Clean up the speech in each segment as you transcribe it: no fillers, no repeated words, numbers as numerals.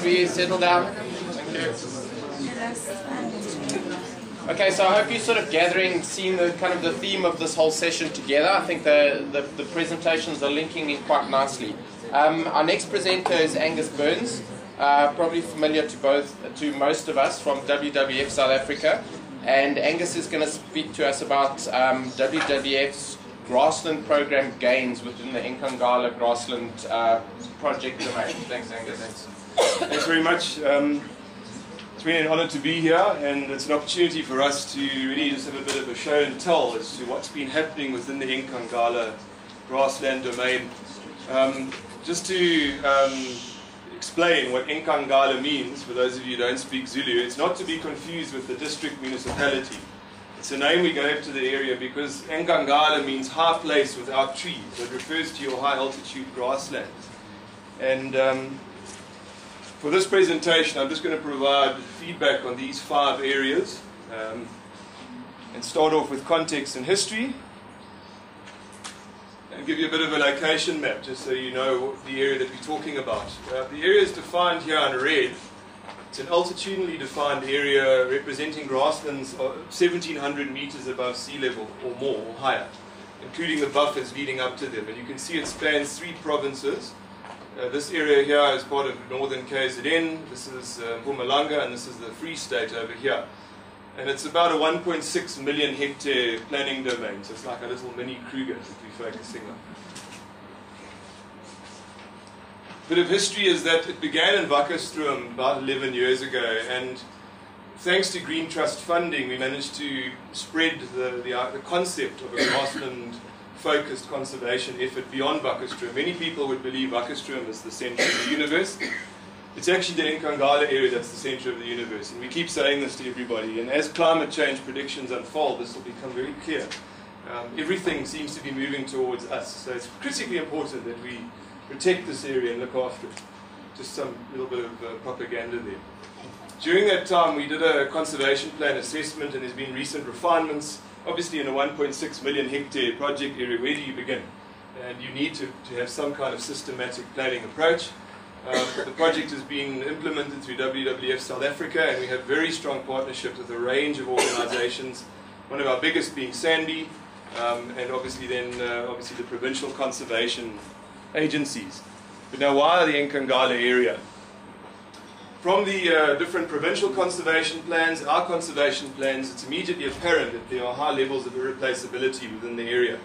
we settle down? Thank you. Okay, so I hope you're sort of seeing the kind of the theme of this whole session together. I think the presentations are linking in quite nicely. Our next presenter is Angus Burns, probably familiar to most of us from WWF South Africa. And Angus is going to speak to us about WWF's grassland program gains within the Enkangala grassland project domain. Thanks, Angus. Thanks very much. It's really an honor to be here, and it's an opportunity for us to really just have a bit of a show and tell as to what's been happening within the Enkangala grassland domain. Just to explain what Enkangala means, for those of you who don't speak Zulu, it's not to be confused with the district municipality. It's a name we gave to the area because Enkangala means high place without trees. It refers to your high altitude grasslands. And for this presentation, I'm just going to provide feedback on these 5 areas and start off with context and history and give you a bit of a location map just so you know the area that we're talking about. The area is defined here in red. It's an altitudinally defined area representing grasslands 1,700 meters above sea level or more or higher, including the buffers leading up to them. And you can see it spans 3 provinces. This area here is part of northern KZN, this is Mpumalanga, and this is the Free State over here. And it's about a 1.6 million hectare planning domain, so it's like a little mini Kruger that we're focusing on. Bit of history is that it began in Wakkerstroom about 11 years ago, and thanks to Green Trust funding, we managed to spread the concept of a grassland focused conservation effort beyond Wakkerstroom. Many people would believe Wakkerstroom is the center of the universe. It's actually the Enkangala area that's the center of the universe, and we keep saying this to everybody. And as climate change predictions unfold, this will become very clear. Everything seems to be moving towards us, so it's critically important that we protect this area and look after it. Just some little bit of propaganda there. During that time, we did a conservation plan assessment, and there's been recent refinements. Obviously, in a 1.6 million hectare project area, where do you begin? And you need to have some kind of systematic planning approach. The project is being implemented through WWF South Africa, and we have very strong partnerships with a range of organizations, one of our biggest being Sandy, and obviously the provincial conservation agencies. But now, why the Enkangala area? From the different provincial conservation plans, our conservation plans, it's immediately apparent that there are high levels of irreplaceability within the area.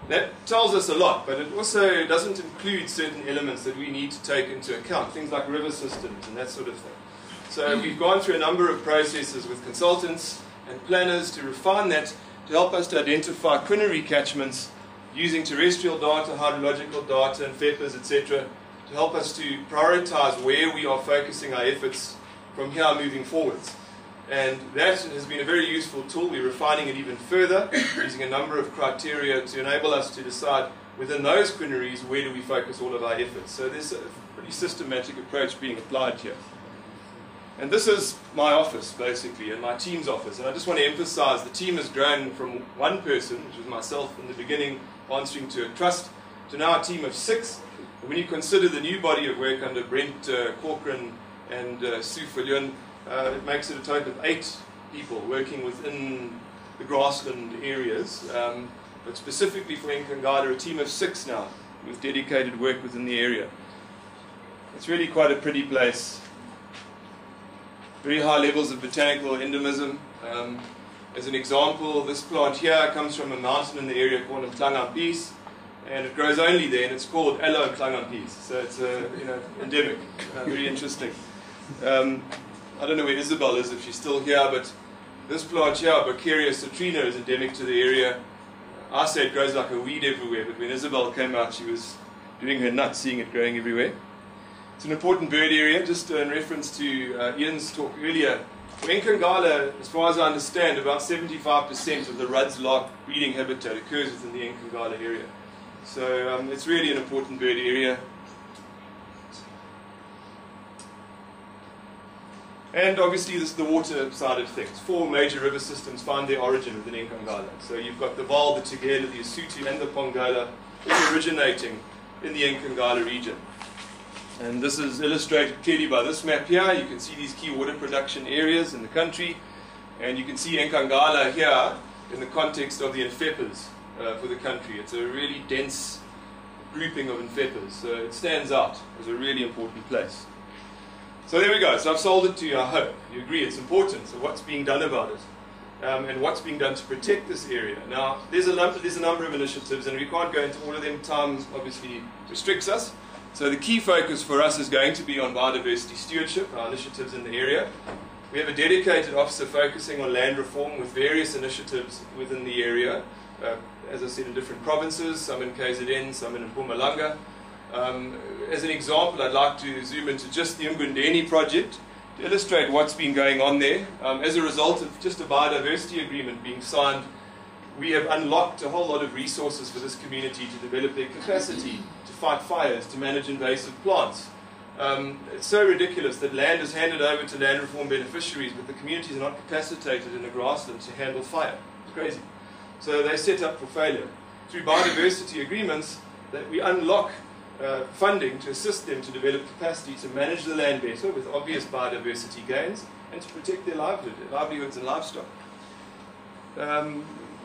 That tells us a lot, but it also doesn't include certain elements that we need to take into account, things like river systems and that sort of thing. So we've gone through a number of processes with consultants and planners to refine that, to help us to identify quinary catchments using terrestrial data, hydrological data, and FEPAs, etc., to help us to prioritize where we are focusing our efforts from here moving forwards. And that has been a very useful tool. We're refining it even further, using a number of criteria to enable us to decide within those quinaries where do we focus all of our efforts. So there's a pretty systematic approach being applied here. And this is my office, basically, and my team's office. And I just want to emphasize the team has grown from 1 person, which was myself in the beginning, answering to a trust, to now a team of 6. And when you consider the new body of work under Brent Corcoran and Sue Viljoen, it makes it a total of 8 people working within the grassland areas. But specifically for Enkangala, a team of 6 now with dedicated work within the area. It's really quite a pretty place. Very high levels of botanical endemism. As an example, this plant here comes from a mountain in the area called Mgundeni, and it grows only there, and it's called Aloe Mgundeni. So it's endemic. Very interesting. I don't know where Isabel is, if she's still here, but this plant here, Bokeria citrina, is endemic to the area. I say it grows like a weed everywhere, but when Isabel came out, she was doing her nuts, seeing it growing everywhere. It's an important bird area, just in reference to Ian's talk earlier. For Enkangala, as far as I understand, about 75% of the Rudd's lark breeding habitat occurs within the Enkangala area. So it's really an important bird area. And obviously this is the water side of things. 4 major river systems find their origin within Enkangala. So you've got the Vaal, the Tugela, the Isutu and the Pongola all originating in the Enkangala region. And this is illustrated clearly by this map here. You can see these key water production areas in the country. And you can see Enkangala here in the context of the Infepers for the country. It's a really dense grouping of Infepers. So it stands out as a really important place. So there we go. So I've sold it to you, I hope. You agree it's important. So what's being done about it? And what's being done to protect this area? Now, there's a number of initiatives, and we can't go into all of them. Time obviously restricts us. So the key focus for us is going to be on biodiversity stewardship, our initiatives in the area. We have a dedicated officer focusing on land reform with various initiatives within the area, as I said, in different provinces, some in KZN, some in Mpumalanga. As an example, I'd like to zoom into just the Mgundeni project to illustrate what's been going on there. As a result of just a biodiversity agreement being signed, we have unlocked a whole lot of resources for this community to develop their capacity to fight fires, to manage invasive plants. It's so ridiculous that land is handed over to land reform beneficiaries, but the communities are not capacitated in the grassland to handle fire. It's crazy. So they set up for failure. Through biodiversity agreements, that we unlock funding to assist them to develop capacity to manage the land better with obvious biodiversity gains and to protect their livelihoods and livestock.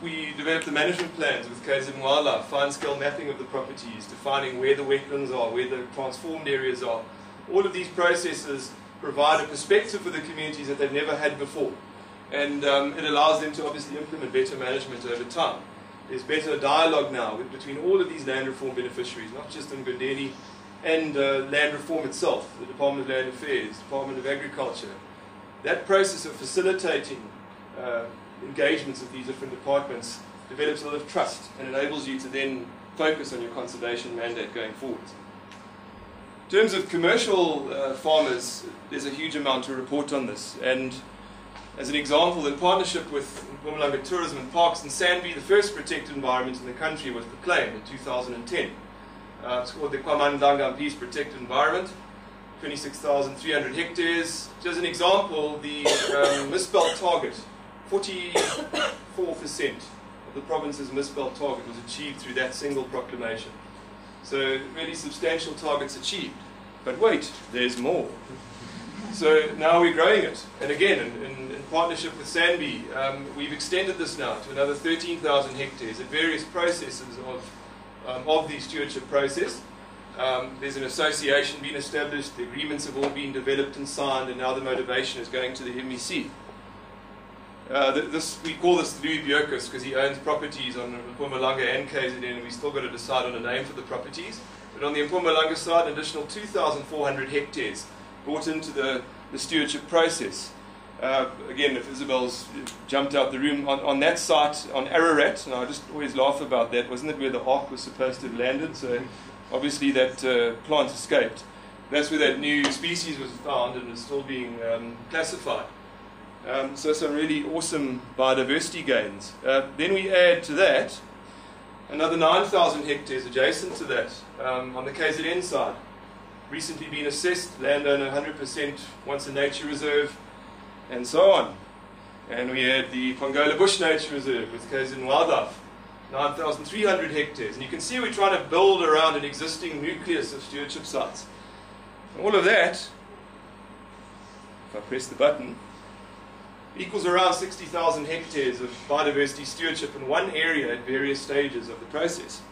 We developed the management plans with KZN Wildlife, fine-scale mapping of the properties, defining where the wetlands are, where the transformed areas are. All of these processes provide a perspective for the communities that they've never had before. And it allows them to obviously implement better management over time. There's better dialogue now between all of these land reform beneficiaries, not just in Mgundeni, and land reform itself, the Department of Land Affairs, Department of Agriculture. That process of facilitating engagements of these different departments develops a lot of trust and enables you to then focus on your conservation mandate going forward. In terms of commercial farmers, there's a huge amount to report on this. And as an example, in partnership with Mpumalanga Tourism and Parks and Sandby, the first protected environment in the country was proclaimed in 2010. It's called the Kwamandanga Peace Protected Environment, 26,300 hectares. Just an example, the misspelled target, 44% of the province's misspelled target was achieved through that single proclamation. So really substantial targets achieved. But wait, there's more. So now we're growing it. And again, in partnership with Sandby, we've extended this now to another 13,000 hectares at various processes of the stewardship process. There's an association being established, the agreements have all been developed and signed, and now the motivation is going to the MEC. We call this Louis Bjorkus because he owns properties on Mpumalanga and KZN, and we've still got to decide on a name for the properties. But on the Mpumalanga side, an additional 2,400 hectares brought into the stewardship process. Again, if Isabel's jumped out the room, on that site, on Ararat, and I just always laugh about that, wasn't it where the ark was supposed to have landed? So obviously that plant escaped. That's where that new species was found and is still being classified. So some really awesome biodiversity gains. Then we add to that another 9,000 hectares adjacent to that on the KZN side. Recently been assessed, landowner 100% wants a nature reserve, and so on. And we had the Pongola Bush Nature Reserve with KZN Wildlife, 9,300 hectares. And you can see we're trying to build around an existing nucleus of stewardship sites. And all of that, if I press the button, equals around 60,000 hectares of biodiversity stewardship in one area at various stages of the process.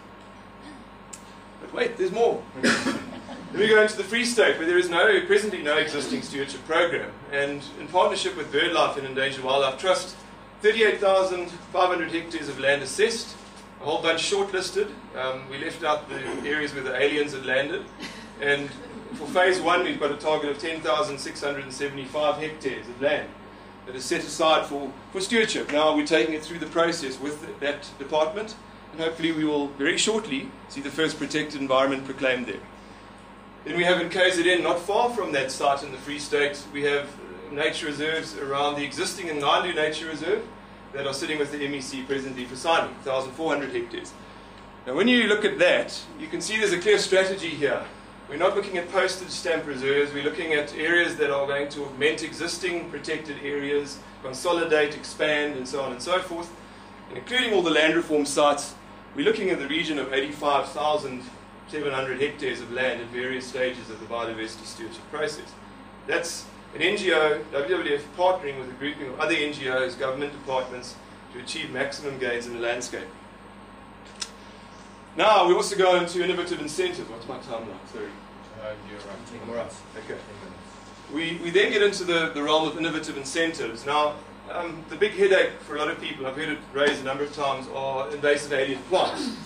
But wait, there's more. Then we go into the Free State, where there is presently no existing stewardship program. And in partnership with BirdLife and Endangered Wildlife Trust, 38,500 hectares of land assessed, a whole bunch shortlisted. We left out the areas where the aliens had landed. And for phase one, we've got a target of 10,675 hectares of land that is set aside for stewardship. Now we're taking it through the process with that department, and hopefully we will very shortly see the first protected environment proclaimed there. Then we have in KZN, not far from that site in the Free State, we have nature reserves around the existing Ngandu Nature Reserve that are sitting with the MEC presently for signing, 1,400 hectares. Now when you look at that, you can see there's a clear strategy here. We're not looking at postage stamp reserves, we're looking at areas that are going to augment existing protected areas, consolidate, expand, and so on and so forth. And including all the land reform sites, we're looking at the region of 85,000 700 hectares of land at various stages of the biodiversity stewardship process. That's an NGO, WWF, partnering with a grouping of other NGOs, government departments, to achieve maximum gains in the landscape. Now, we also go into innovative incentives. What's my timeline? Sorry. You're right. I'm all right. Okay. We then get into the realm of innovative incentives. Now, the big headache for a lot of people, I've heard it raised a number of times, are invasive alien plants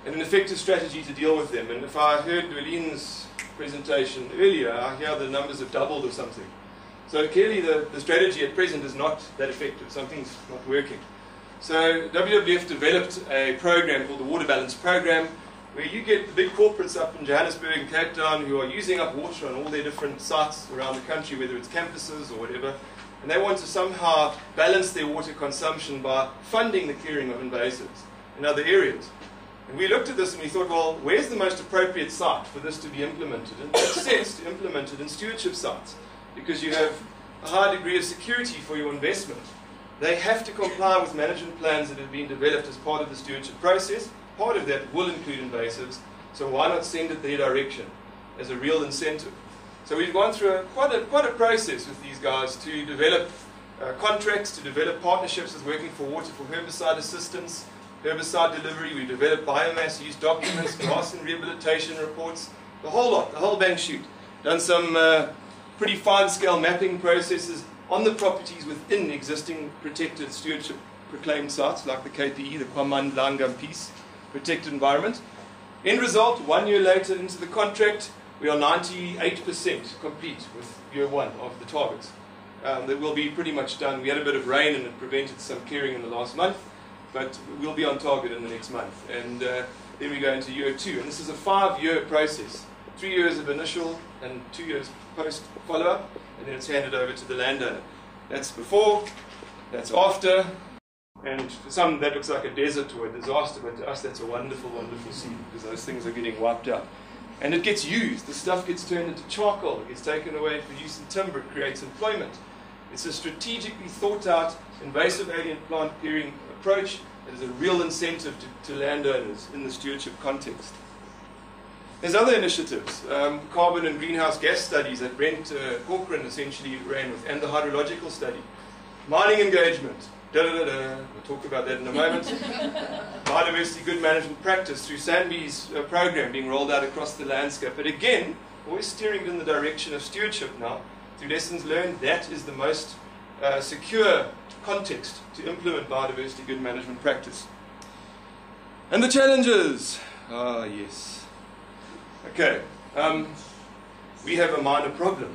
and an effective strategy to deal with them. And if I heard Dweline's presentation earlier, I hear the numbers have doubled or something. So clearly the strategy at present is not that effective. Something's not working. So WWF developed a program called the Water Balance Program, where you get the big corporates up in Johannesburg and Cape Town who are using up water on all their different sites around the country, whether it's campuses or whatever, and they want to somehow balance their water consumption by funding the clearing of invasives in other areas. And we looked at this and we thought, well, where's the most appropriate site for this to be implemented? And it makes sense to implement it in stewardship sites, because you have a high degree of security for your investment. They have to comply with management plans that have been developed as part of the stewardship process. Part of that will include invasives, so why not send it their direction as a real incentive? So we've gone through quite a process with these guys to develop contracts, to develop partnerships with Working for Water for herbicide assistance, herbicide delivery. We've developed biomass use documents, grass and rehabilitation reports, the whole lot, the whole bang shoot. Done some pretty fine-scale mapping processes on the properties within existing protected stewardship proclaimed sites like the KPE, the Kwamandlanga Peace Protected Environment. End result, 1 year later into the contract, we are 98% complete with year one of the targets. That will be pretty much done. We had a bit of rain and it prevented some clearing in the last month, but we'll be on target in the next month. And then we go into year two. And this is a 5-year process. 3 years of initial and 2 years post follow-up, and then it's handed over to the landowner. That's before, that's after, and for some that looks like a desert or a disaster, but to us that's a wonderful, wonderful scene, because those things are getting wiped out. And it gets used. The stuff gets turned into charcoal. It gets taken away for use in timber. It creates employment. It's a strategically thought out invasive alien plant clearing approach that is a real incentive to landowners in the stewardship context. There's other initiatives, carbon and greenhouse gas studies that Brent Corcoran essentially ran with, and the hydrological study. Mining engagement, we'll talk about that in a moment. Biodiversity good management practice through Sanbi's program being rolled out across the landscape. But again, always steering in the direction of stewardship now. Through lessons learned, that is the most secure context to implement biodiversity good management practice. And the challenges. Ah, yes. Okay, we have a minor problem.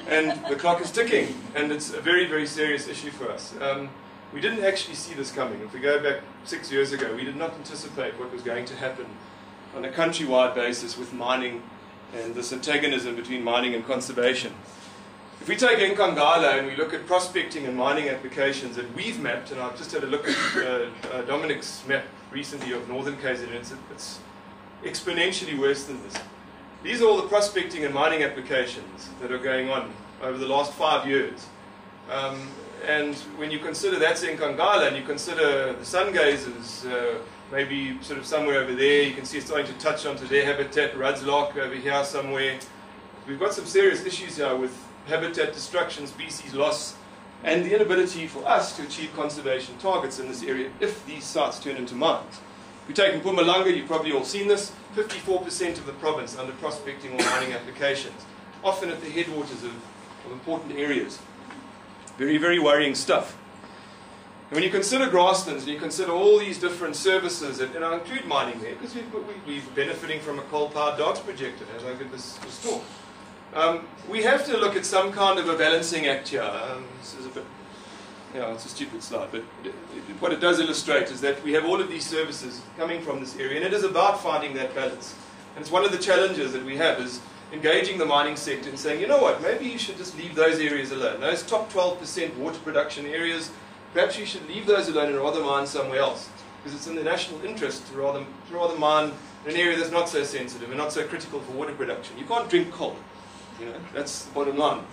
And the clock is ticking, and it's a very, very serious issue for us. We didn't actually see this coming. If we go back 6 years ago, we did not anticipate what was going to happen on a countrywide basis with mining and this antagonism between mining and conservation. If we take Enkangala and we look at prospecting and mining applications that we've mapped, and I've just had a look at Dominic's map recently of northern KZN, it's exponentially worse than this. These are all the prospecting and mining applications that are going on over the last 5 years. And when you consider that's Enkangala, and you consider the sun gazers, maybe sort of somewhere over there, you can see it's starting to touch onto their habitat, Rudslark over here somewhere. We've got some serious issues here with habitat destruction, species loss, and the inability for us to achieve conservation targets in this area if these sites turn into mines. If we take Mpumalanga, you've probably all seen this, 54% of the province under prospecting or mining applications, often at the headwaters of important areas. Very, very worrying stuff. And when you consider grasslands, and you consider all these different services, and I include mining there, because we're benefiting from a coal-powered dogs project, as I give this talk. We have to look at some kind of a balancing act here. This is a bit, it's a stupid slide, but what it does illustrate is that we have all of these services coming from this area, and it is about finding that balance. And it's one of the challenges that we have is engaging the mining sector and saying, you know what, maybe you should just leave those areas alone. Those top 12% water production areas, perhaps you should leave those alone and rather mine somewhere else, because it's in the national interest to rather mine in an area that's not so sensitive and not so critical for water production. You can't drink coal. That's the bottom line.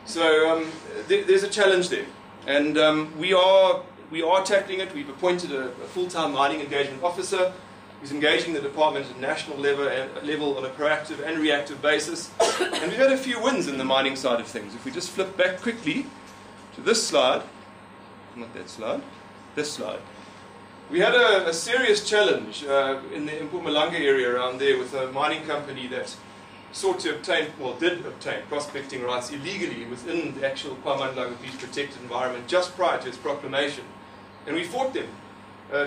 So there's a challenge there, and we are tackling it. We've appointed a full-time mining engagement officer. He's engaging the department at national level on a proactive and reactive basis. And we've had a few wins in the mining side of things. If we just flip back quickly to this slide, not that slide, this slide. We had a serious challenge in the Mpumalanga area around there with a mining company that sought to obtain, well, did obtain prospecting rights illegally within the actual KwaManlanga Beach Protected Environment just prior to its proclamation. And we fought them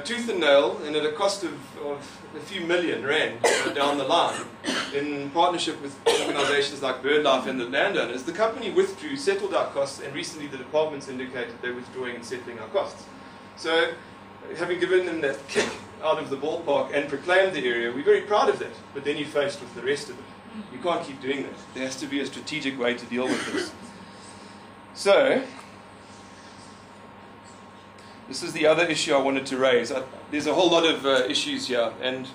tooth and nail, and at a cost of a few million rand down the line, in partnership with organizations like BirdLife and the landowners. The company withdrew, settled our costs, and recently the departments indicated they're withdrawing and settling our costs. So, having given them that kick out of the ballpark and proclaimed the area, we're very proud of that. But then you're faced with the rest of it. You can't keep doing that. There has to be a strategic way to deal with this. So, this is the other issue I wanted to raise. There's a whole lot of issues here, and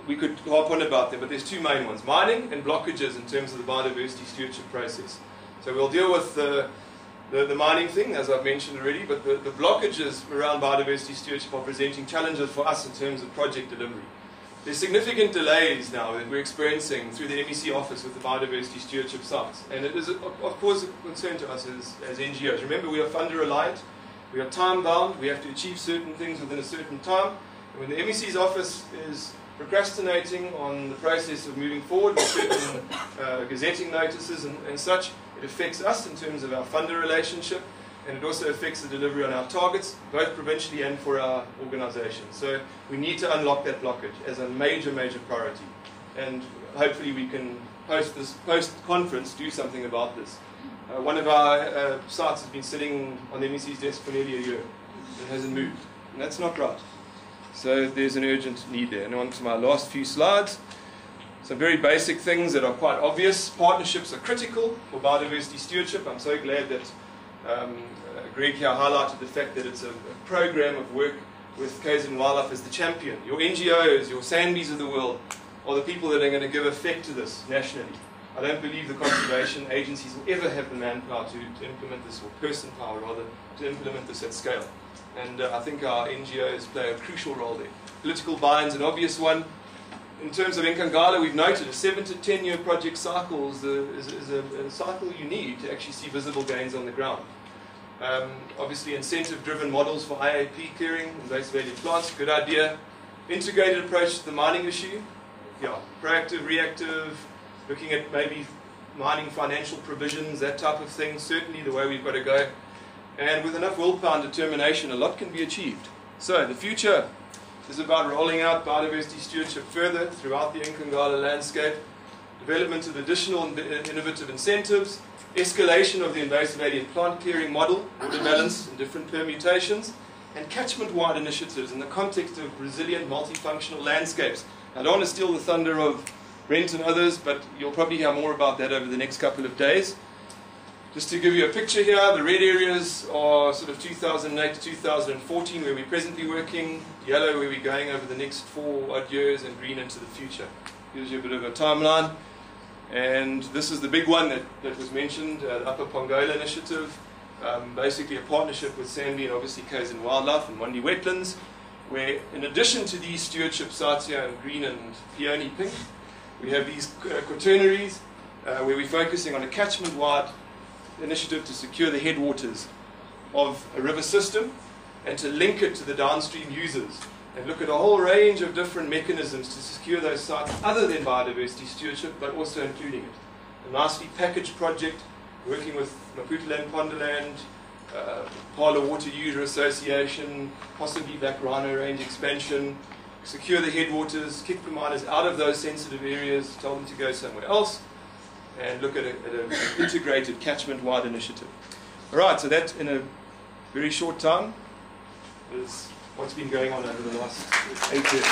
we could harp on about them, but there's two main ones. Mining and blockages in terms of the biodiversity stewardship process. So we'll deal with the mining thing, as I've mentioned already, but the blockages around biodiversity stewardship are presenting challenges for us in terms of project delivery. There's significant delays now that we're experiencing through the MEC office with the biodiversity stewardship sites, and it is, of course, a concern to us as NGOs. Remember, we are funder-reliant. We are time-bound, we have to achieve certain things within a certain time. And when the MEC's office is procrastinating on the process of moving forward with certain gazetting notices and such, it affects us in terms of our funder relationship, and it also affects the delivery on our targets, both provincially and for our organisation. So we need to unlock that blockage as a major, major priority. And hopefully we can, post-conference, do something about this. One of our sites has been sitting on the MEC's desk for nearly a year. It hasn't moved. And that's not right. So there's an urgent need there. And on to my last few slides. Some very basic things that are quite obvious. Partnerships are critical for biodiversity stewardship. I'm so glad that Greg here highlighted the fact that it's a program of work with KZN Wildlife as the champion. Your NGOs, your Sandbees of the world, are the people that are going to give effect to this nationally. I don't believe the conservation agencies will ever have the manpower to implement this, or person power rather, to implement this at scale. And I think our NGOs play a crucial role there. Political buy-in is an obvious one. In terms of Enkangala, we've noted a 7 to 10 year project cycle is a cycle you need to actually see visible gains on the ground. Obviously, incentive-driven models for IAP clearing, invasive alien plants, good idea. Integrated approach to the mining issue, yeah, proactive, reactive, looking at maybe mining financial provisions, that type of thing, certainly the way we've got to go. And with enough willpower and determination, a lot can be achieved. So the future is about rolling out biodiversity stewardship further throughout the Enkangala landscape, development of additional innovative incentives, escalation of the invasive alien plant clearing model, order balance in different permutations, and catchment-wide initiatives in the context of resilient multifunctional landscapes. I don't want to steal the thunder of Brent and others, but you'll probably hear more about that over the next couple of days. Just to give you a picture here, the red areas are sort of 2008 to 2014, where we're presently working, yellow where we're going over the next 4 odd years, and green into the future. Gives you a bit of a timeline. And this is the big one that was mentioned, the Upper Pongola Initiative, basically a partnership with Sandby and obviously KZN Wildlife and Mondi Wetlands, where in addition to these stewardship sites here in green and peony pink, we have these quaternaries where we're focusing on a catchment-wide initiative to secure the headwaters of a river system and to link it to the downstream users and look at a whole range of different mechanisms to secure those sites other than biodiversity stewardship, but also including it. A nicely packaged project working with Maputaland, Ponderland, Parla Water User Association, possibly Black Rhino Range expansion, secure the headwaters, kick the miners out of those sensitive areas, tell them to go somewhere else, and look at an integrated catchment-wide initiative. All right, so that in a very short time is what's been going on over the last 8 years.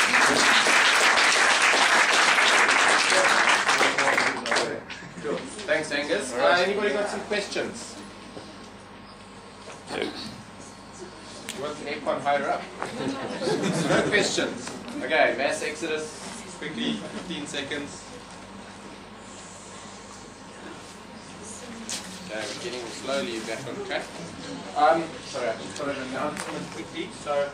Cool. Thanks, Angus. Anybody got some questions? No. You want the aircon higher up? No questions. Okay, mass exodus, quickly, 15 seconds. Okay, we're getting slowly back on track. Sorry, I just got an announcement quickly. So